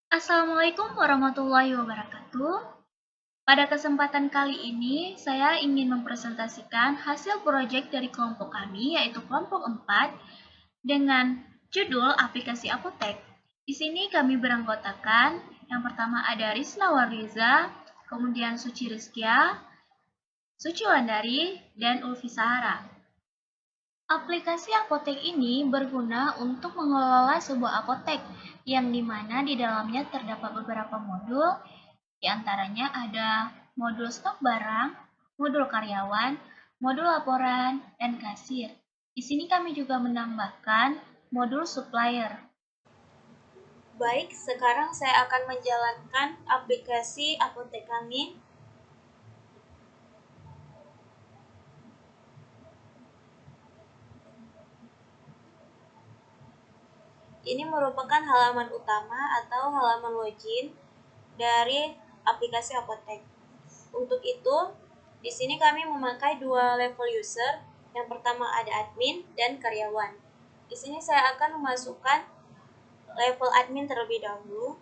Assalamualaikum warahmatullahi wabarakatuh. Pada kesempatan kali ini, saya ingin mempresentasikan hasil proyek dari kelompok kami, yaitu kelompok 4, dengan judul aplikasi apotek. Di sini kami beranggotakan, yang pertama ada Risna Warliza, kemudian Suci Rizkia, Suci Wandari, dan Ulfi Sahara. Aplikasi apotek ini berguna untuk mengelola sebuah apotek, yang dimana di dalamnya terdapat beberapa modul, di antaranya ada modul stok barang, modul karyawan, modul laporan, dan kasir. Di sini kami juga menambahkan modul supplier. Baik, sekarang saya akan menjalankan aplikasi apotek kami. Ini merupakan halaman utama atau halaman login dari aplikasi apotek. Untuk itu, di sini kami memakai dua level user. Yang pertama ada admin dan karyawan. Di sini saya akan memasukkan level admin terlebih dahulu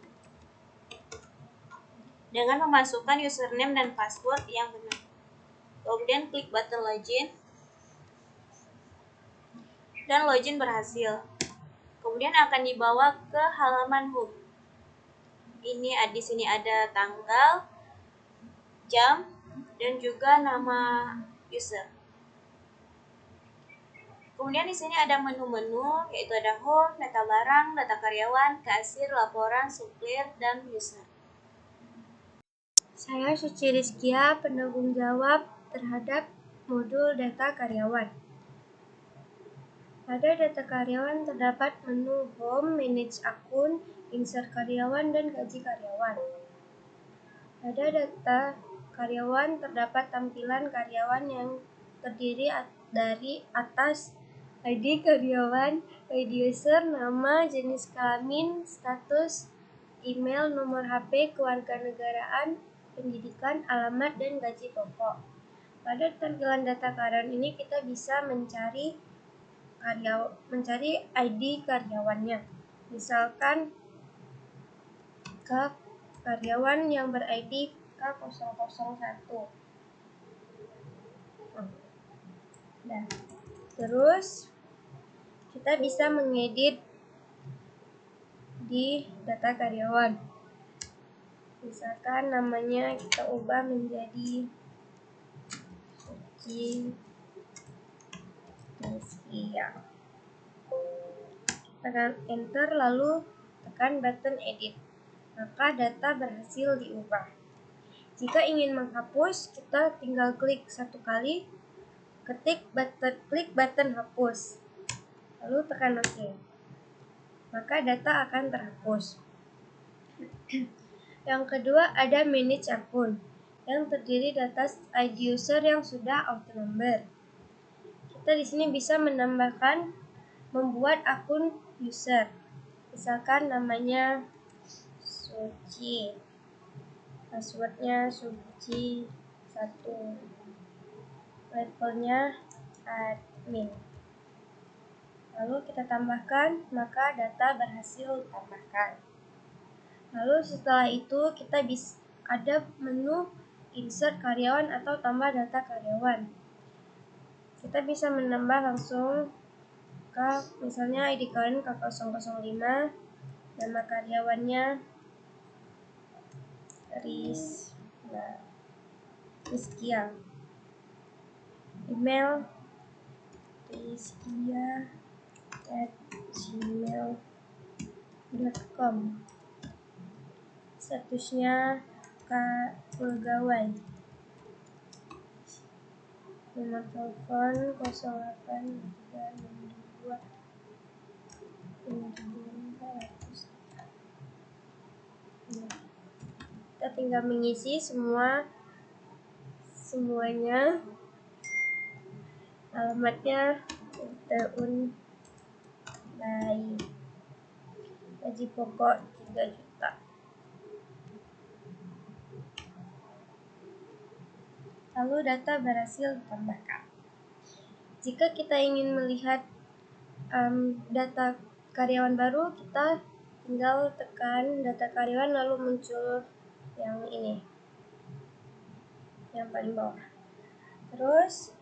dengan memasukkan username dan password yang benar. Kemudian klik button login dan login berhasil. Kemudian akan dibawa ke halaman home. Ini di sini ada tanggal, jam, dan juga nama user. Kemudian di sini ada menu-menu, yaitu ada home, data barang, data karyawan, kasir, laporan, supplier, dan user. Saya Suci Rizkia, penanggung jawab terhadap modul data karyawan. Pada data karyawan terdapat menu Home, Manage Akun, Insert Karyawan, dan Gaji Karyawan. Pada data karyawan terdapat tampilan karyawan yang terdiri dari atas ID karyawan, ID user, nama, jenis kelamin, status, email, nomor HP, kewarganegaraan, pendidikan, alamat, dan gaji pokok. Pada tampilan data karyawan ini kita bisa mencari ID karyawannya. Misalkan ke karyawan yang ber-ID K001. Nah, terus kita bisa mengedit di data karyawan. Misalkan namanya kita ubah menjadi Suci Rizkia. Tekan enter lalu tekan button edit. Maka data berhasil diubah. Jika ingin menghapus, kita tinggal klik satu kali, klik button hapus, lalu tekan OK. Maka data akan terhapus. Yang kedua ada manage akun, yang terdiri atas ID user yang sudah auto number. Kita di sini bisa membuat akun user. Misalkan namanya Suci, passwordnya Suci1, levelnya admin. Lalu kita tambahkan, maka data berhasil ditambahkan. Lalu setelah itu kita bisa ada menu insert karyawan atau tambah data karyawan. Kita bisa menambah langsung ke misalnya ID karyawan K005, nama karyawannya Rizkia, email rizkia@gmail.com, statusnya pegawai, nomor telepon 08362 kita tinggal mengisi semuanya, alamatnya baik, gaji pokok 3 juta. Lalu data berhasil ditambahkan. Jika kita ingin melihat data karyawan baru, kita Tinggal tekan data karyawan lalu muncul yang ini, yang paling bawah. Terus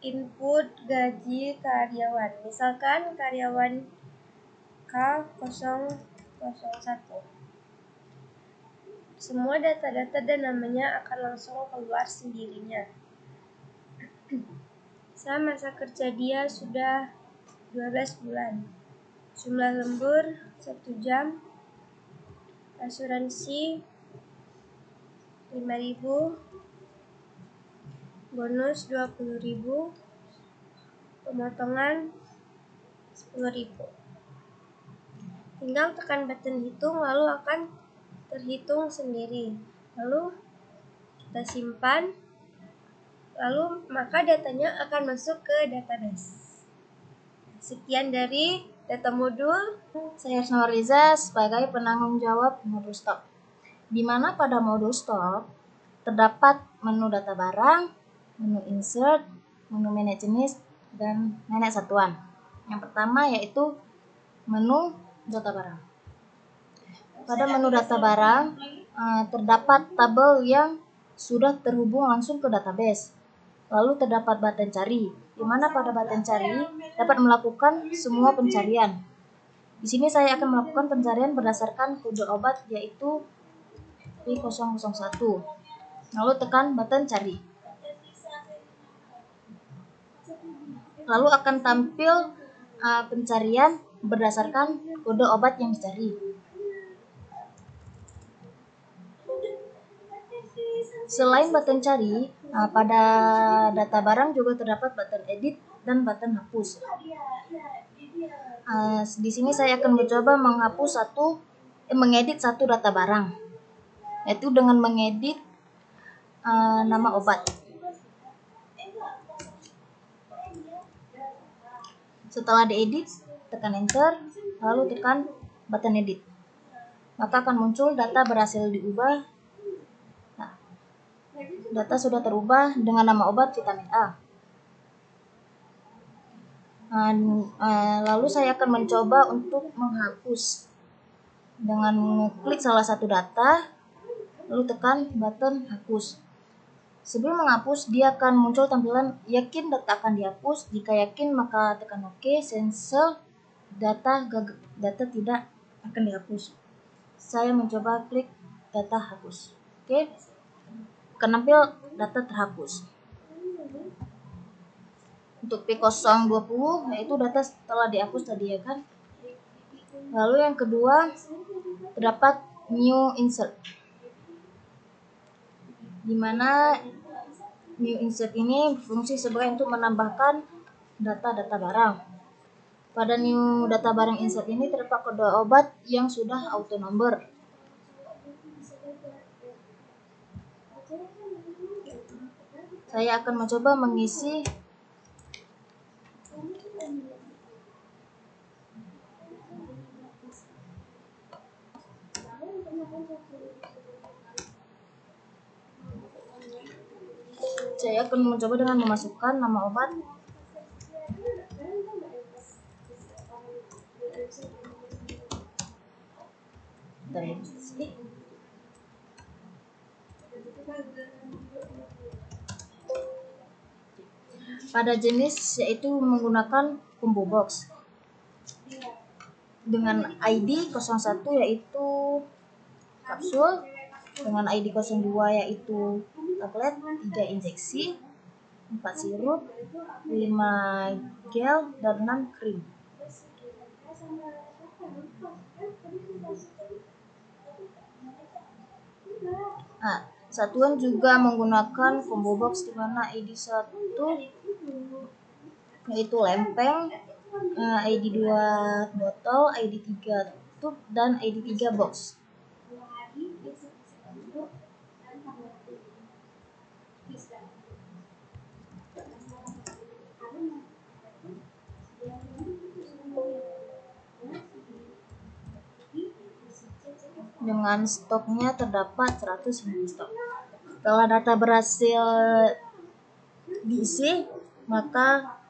input gaji karyawan, misalkan karyawan K001. Semua data-data dan namanya akan langsung keluar sendirinya. Masa kerja dia sudah 12 bulan. Jumlah lembur 1 jam. Asuransi 5.000. Bonus 20.000. Pemotongan 10.000. Tinggal tekan button hitung lalu akan terhitung sendiri. Lalu kita simpan. Lalu maka datanya akan masuk ke database. Sekian dari data modul. Saya Noriza sebagai penanggung jawab modul stok. Di mana pada modul stok terdapat menu data barang, menu insert, menu manage jenis, dan manage satuan. Yang pertama yaitu menu data barang. Pada menu data barang terdapat tabel yang sudah terhubung langsung ke database. Lalu terdapat button cari, di mana pada button cari dapat melakukan semua pencarian. Di sini saya akan melakukan pencarian berdasarkan kode obat yaitu P001. Lalu tekan button cari. Lalu akan tampil pencarian berdasarkan kode obat yang dicari. Selain button cari, pada data barang juga terdapat button edit dan button hapus. Di sini saya akan mencoba mengedit satu data barang, yaitu dengan mengedit nama obat. Setelah diedit, tekan enter, lalu tekan button edit. Maka akan muncul data berhasil diubah. Nah, data sudah terubah dengan nama obat vitamin A. Lalu saya akan mencoba untuk menghapus dengan klik salah satu data, lalu tekan button hapus. Sebelum menghapus, dia akan muncul tampilan yakin data akan dihapus. Jika yakin, maka tekan OK. Cancel, data tidak akan dihapus. Saya mencoba klik data hapus. Oke, akan tampil data terhapus. Untuk P020 yaitu data setelah dihapus tadi ya kan. Lalu yang kedua terdapat new insert, di mana new insert ini berfungsi sebagai untuk menambahkan data-data barang. Pada new data barang insert ini terdapat kode obat yang sudah auto number. Saya akan mencoba mengisi dengan memasukkan nama obat. Pada jenis yaitu menggunakan combo box dengan ID 01 yaitu kapsul, dengan ID 02 yaitu tablet 3 injeksi, 4 sirup, 5 gel, dan 6 krim. Satuan juga menggunakan combo box di mana ID 1 yaitu lempeng, ID 2 botol, ID 3 tube, dan ID 3 box. Dengan stoknya terdapat 100 unit stok. Setelah data berhasil diisi, maka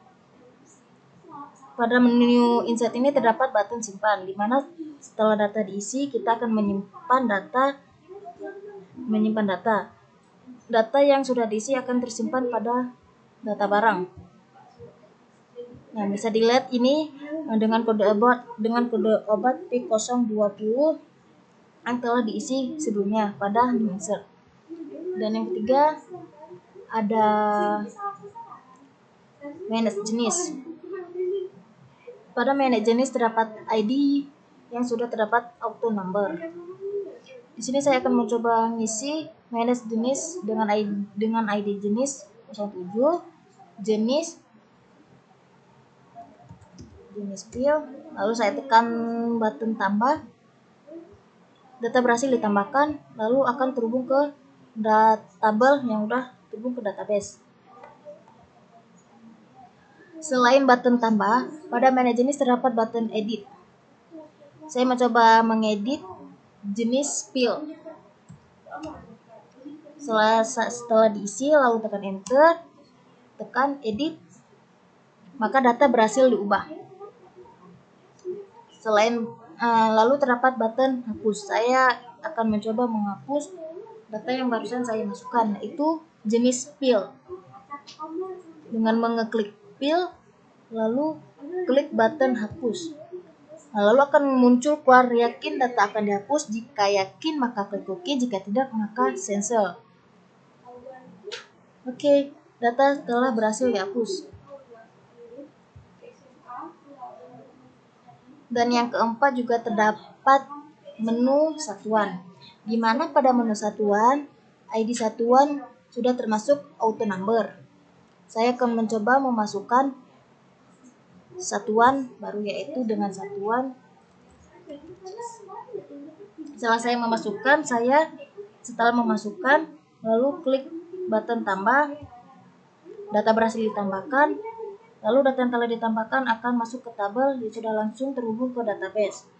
pada menu insert ini terdapat button simpan, di mana setelah data diisi, kita akan menyimpan data. Data yang sudah diisi akan tersimpan pada data barang. Nah, bisa dilihat ini dengan kode obat P020 yang telah diisi sebelumnya pada new insert. Dan yang ketiga ada manage jenis. Pada manage jenis terdapat ID yang sudah terdapat auto number. Di sini saya akan mencoba mengisi manage jenis dengan ID jenis 07, jenis field, lalu saya tekan button tambah. Data berhasil ditambahkan, lalu akan terhubung ke tabel yang udah terhubung ke database. Selain button tambah, pada manage jenis terdapat button edit. Saya mencoba mengedit jenis field. Setelah diisi, lalu tekan enter, tekan edit, maka data berhasil diubah. Lalu terdapat button hapus. Saya akan mencoba menghapus data yang barusan saya masukkan, yaitu jenis field. Dengan mengeklik field, lalu klik button hapus. Lalu akan muncul keluar yakin data akan dihapus. Jika yakin maka klik OK, jika tidak maka cancel. Oke, data telah berhasil dihapus. Dan yang keempat juga terdapat menu satuan, di mana pada menu satuan ID satuan sudah termasuk auto number. Saya akan mencoba memasukkan satuan baru, yaitu dengan satuan. Setelah memasukkan, lalu klik button tambah, data berhasil ditambahkan, lalu data yang telah ditambahkan akan masuk ke tabel yang sudah langsung terhubung ke database.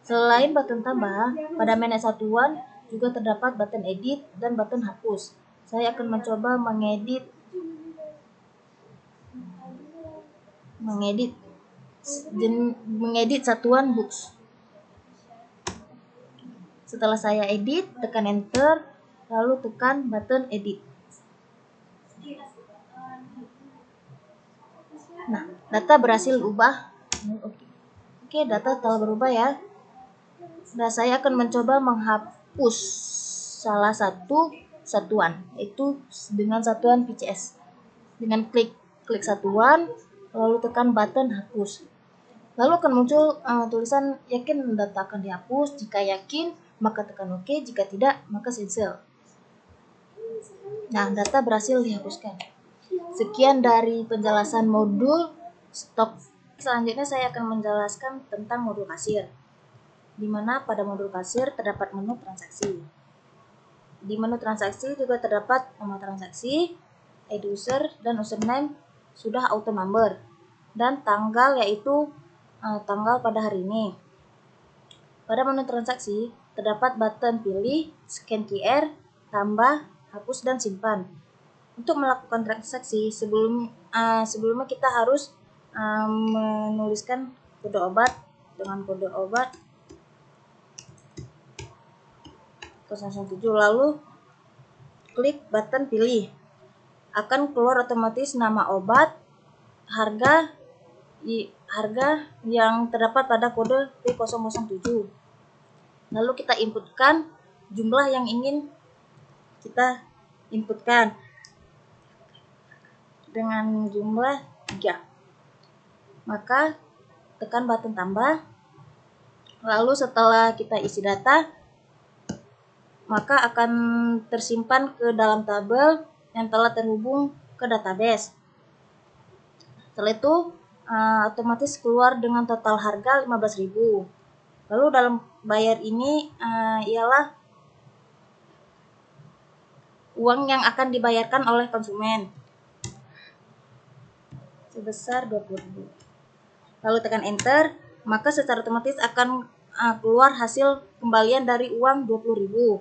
Selain button tambah, pada manage satuan juga terdapat button edit dan button hapus. Saya akan mencoba mengedit satuan books. Setelah saya edit, tekan enter, lalu tekan button edit. Nah, data berhasil ubah. Oke, data telah berubah ya. Nah, saya akan mencoba menghapus salah satu satuan, yaitu dengan satuan PCS. Dengan klik satuan, lalu tekan button hapus. Lalu akan muncul tulisan yakin data akan dihapus. Jika yakin, maka tekan OK. Jika tidak, maka cancel. Nah, data berhasil dihapuskan. Sekian dari penjelasan modul stok. Selanjutnya saya akan menjelaskan tentang modul kasir, di mana pada modul kasir terdapat menu transaksi. Di menu transaksi juga terdapat nama transaksi, ID user, dan username sudah auto number, dan tanggal yaitu tanggal pada hari ini. Pada menu transaksi terdapat button pilih, scan QR, tambah, hapus, dan simpan. Untuk melakukan transaksi sebelumnya kita harus menuliskan kode obat dengan kode obat 007, lalu klik button pilih. Akan keluar otomatis nama obat, harga yang terdapat pada kode P007. Lalu kita inputkan jumlah yang ingin kita inputkan dengan jumlah 3. Maka tekan button tambah. Lalu setelah kita isi data, maka akan tersimpan ke dalam tabel yang telah terhubung ke database. Setelah itu otomatis keluar dengan total harga 15.000. Lalu dalam bayar ini ialah uang yang akan dibayarkan oleh konsumen sebesar 20.000. Lalu tekan enter, maka secara otomatis akan keluar hasil kembalian dari uang 20.000.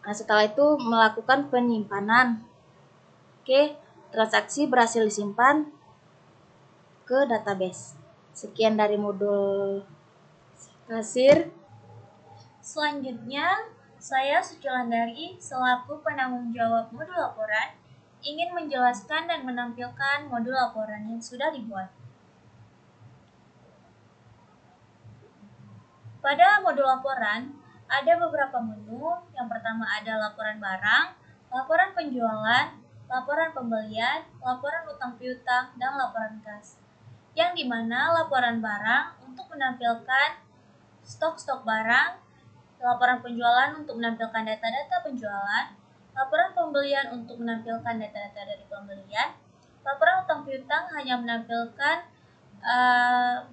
Nah, setelah itu melakukan penyimpanan. Oke, transaksi berhasil disimpan ke database. Sekian dari modul Nasir. Selanjutnya, saya Sucilandari selaku penanggung jawab modul laporan ingin menjelaskan dan menampilkan modul laporan yang sudah dibuat. Pada modul laporan, ada beberapa menu. Yang pertama ada laporan barang, laporan penjualan, laporan pembelian, laporan utang piutang, dan laporan kas. Yang dimana laporan barang untuk menampilkan stok-stok barang, laporan penjualan untuk menampilkan data-data penjualan, laporan pembelian untuk menampilkan data-data dari pembelian, laporan utang piutang hanya menampilkan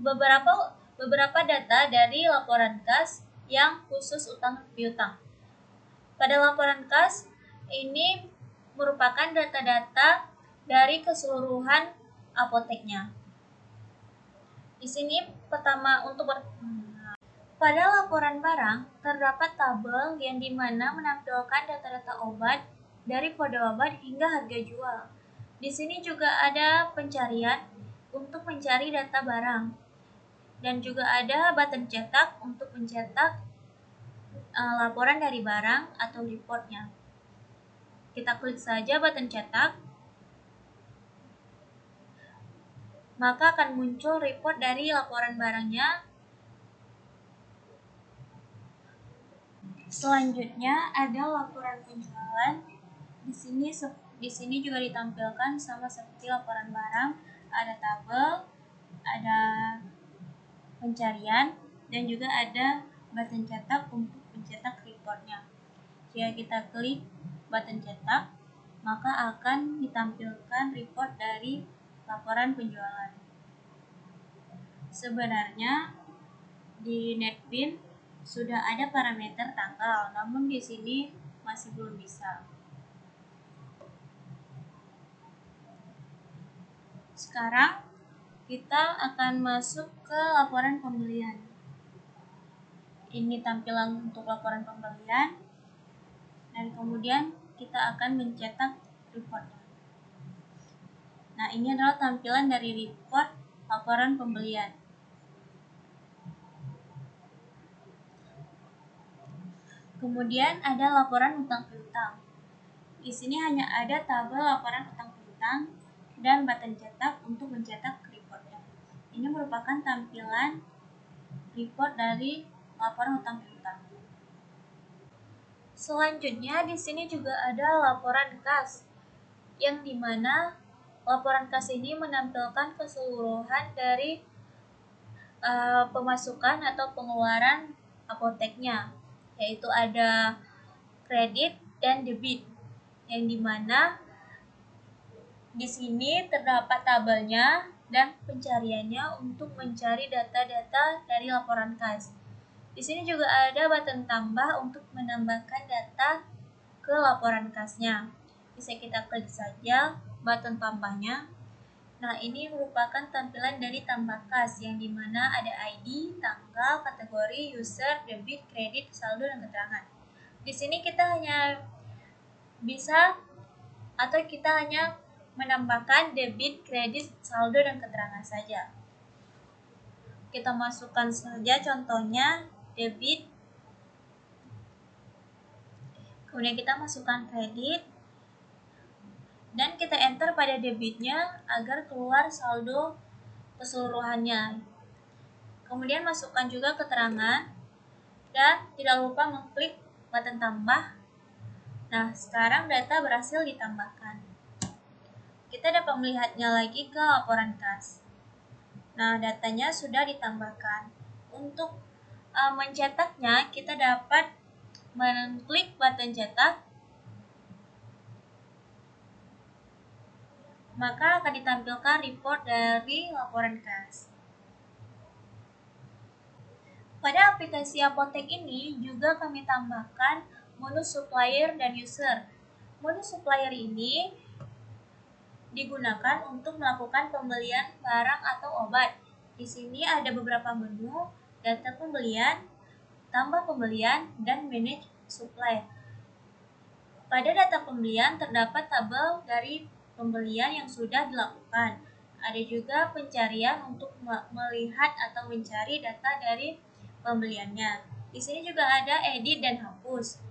beberapa data dari laporan kas yang khusus utang piutang. Pada laporan kas ini merupakan data-data dari keseluruhan apoteknya. Di sini pertama pada laporan barang terdapat tabel yang dimana menampilkan data-data obat dari kode obat hingga harga jual. Di sini juga ada pencarian untuk mencari data barang dan juga ada button cetak untuk mencetak laporan dari barang atau reportnya. Kita klik saja button cetak, maka akan muncul report dari laporan barangnya. Selanjutnya ada laporan penjualan. Di sini juga ditampilkan sama seperti laporan barang, ada tabel, ada pencarian, dan juga ada button cetak untuk mencetak reportnya. Jika kita klik button cetak, maka akan ditampilkan report dari laporan penjualan. Sebenarnya di NetBeans sudah ada parameter tanggal, namun di sini masih belum bisa. Sekarang kita akan masuk ke laporan pembelian. Ini tampilan untuk laporan pembelian, dan kemudian kita akan mencetak reportnya. Nah, ini adalah tampilan dari report laporan pembelian. Kemudian ada laporan utang piutang. Di sini hanya ada tabel laporan utang piutang dan button cetak untuk mencetak reportnya. Ini merupakan tampilan report dari laporan utang piutang. Selanjutnya di sini juga ada laporan kas, yang dimana laporan kas ini menampilkan keseluruhan dari pemasukan atau pengeluaran apoteknya, yaitu ada kredit dan debit, yang dimana di sini terdapat tabelnya dan pencariannya untuk mencari data-data dari laporan kas. Di sini juga ada button tambah untuk menambahkan data ke laporan kasnya. Bisa kita klik saja button tambahnya. Nah, ini merupakan tampilan dari tambah kas, yang dimana ada ID, tanggal, kategori, user, debit, kredit, saldo, dan keterangan. Di sini kita hanya bisa atau kita hanya menambahkan debit, kredit, saldo, dan keterangan saja. Kita masukkan saja contohnya debit, kemudian kita masukkan kredit, dan kita enter pada debitnya agar keluar saldo keseluruhannya. Kemudian masukkan juga keterangan, dan tidak lupa mengklik button tambah. Nah, sekarang data berhasil ditambahkan. Kita dapat melihatnya lagi ke laporan kas. Nah, datanya sudah ditambahkan. Untuk mencetaknya, kita dapat mengklik button cetak, maka akan ditampilkan report dari laporan kas. Pada aplikasi apotek ini juga kami tambahkan menu supplier dan user. Menu supplier ini digunakan untuk melakukan pembelian barang atau obat. Di sini ada beberapa menu: data pembelian, tambah pembelian, dan manage supply. Pada data pembelian terdapat tabel dari pembelian yang sudah dilakukan. Ada juga pencarian untuk melihat atau mencari data dari pembeliannya. Di sini juga ada edit dan hapus.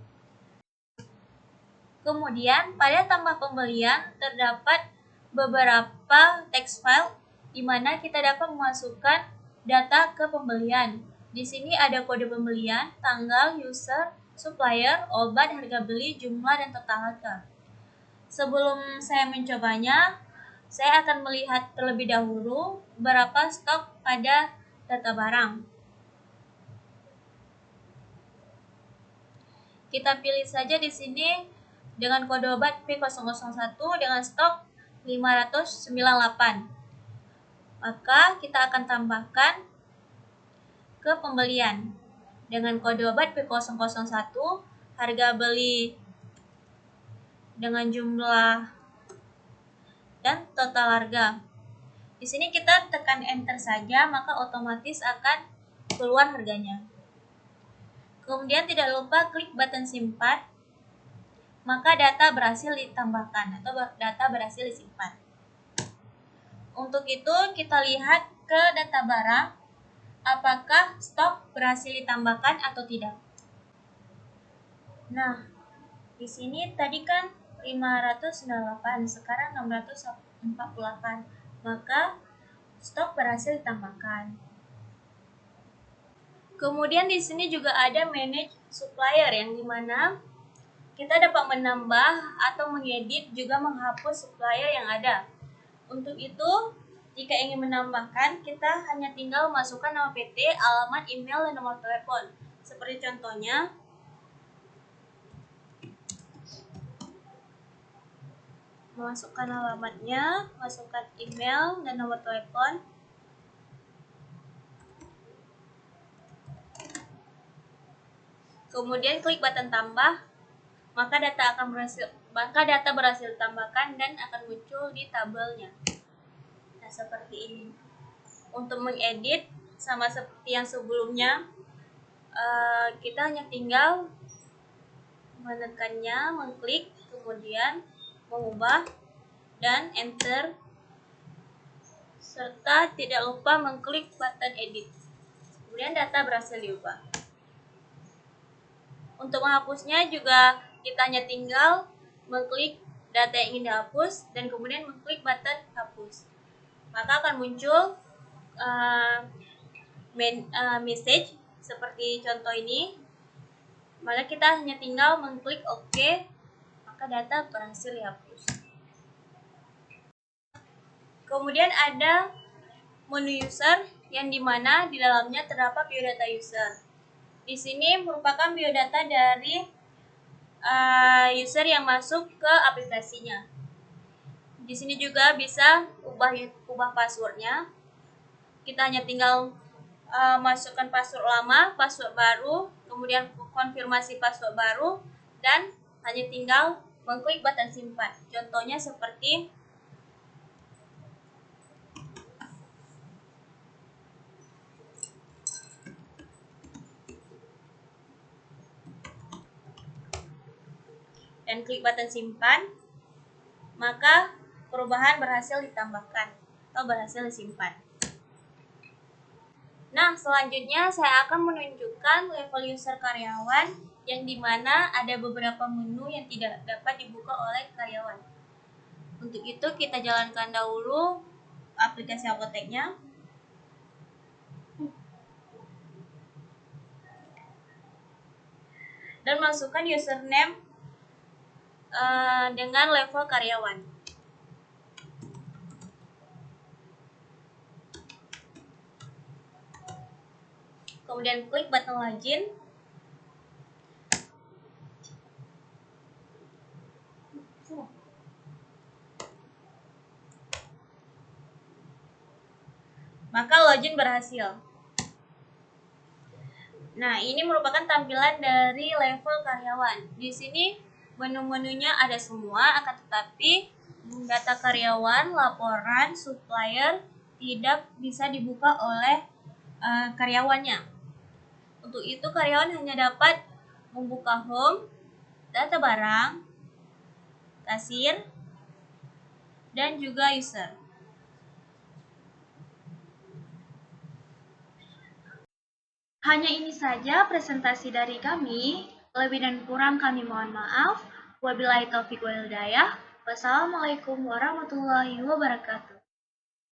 Kemudian pada tambah pembelian terdapat beberapa text file di mana kita dapat memasukkan data ke pembelian. Di sini ada kode pembelian, tanggal, user, supplier, obat, harga beli, jumlah, dan total harga. Sebelum saya mencobanya, saya akan melihat terlebih dahulu berapa stok pada data barang. Kita pilih saja di sini dengan kode obat P001 dengan stok 598. Maka kita akan tambahkan ke pembelian dengan kode obat P001, harga beli dengan jumlah dan total harga. Di sini kita tekan enter saja, maka otomatis akan keluar harganya. Kemudian tidak lupa klik button simpan, maka data berhasil ditambahkan atau data berhasil disimpan. Untuk itu kita lihat ke data barang, apakah stok berhasil ditambahkan atau tidak. Nah, di sini tadi kan 598, sekarang 648, maka stok berhasil ditambahkan. Kemudian di sini juga ada manage supplier yang dimana kita dapat menambah atau mengedit juga menghapus supplier yang ada. Untuk itu, jika ingin menambahkan, kita hanya tinggal masukkan nama PT, alamat, email, dan nomor telepon. Seperti contohnya, masukkan alamatnya, masukkan email, dan nomor telepon. Kemudian klik button tambah, maka data berhasil ditambahkan dan akan muncul di tabelnya. Nah, seperti ini. Untuk mengedit sama seperti yang sebelumnya, kita hanya tinggal menekannya, mengklik, kemudian mengubah dan enter, serta tidak lupa mengklik button edit. Kemudian data berhasil diubah. Untuk menghapusnya juga kita hanya tinggal mengklik data yang ingin dihapus dan kemudian mengklik button hapus. Maka akan muncul message seperti contoh ini. Maka kita hanya tinggal mengklik OK, maka data berhasil dihapus. Kemudian ada menu user yang dimana di dalamnya terdapat biodata user. Di sini merupakan biodata dari user yang masuk ke aplikasinya. Di sini juga bisa ubah passwordnya. Kita hanya tinggal masukkan password lama, password baru, kemudian konfirmasi password baru, dan hanya tinggal mengklik button simpan. Contohnya seperti dan klik button simpan, maka perubahan berhasil ditambahkan atau berhasil disimpan. Nah, selanjutnya saya akan menunjukkan level user karyawan yang dimana ada beberapa menu yang tidak dapat dibuka oleh karyawan. Untuk itu kita jalankan dahulu aplikasi Apoteknya. Dan masukkan username dengan level karyawan. Kemudian klik button login. Maka login berhasil. Nah, ini merupakan tampilan dari level karyawan. Di sini menu-menunya ada semua, akan tetapi data karyawan, laporan, supplier tidak bisa dibuka oleh karyawannya. Untuk itu karyawan hanya dapat membuka home, data barang, kasir, dan juga user. Hanya ini saja presentasi dari kami. Lebih dan kurang kami mohon maaf. Wabillahi taufiq wal hidayah. Wassalamualaikum warahmatullahi wabarakatuh.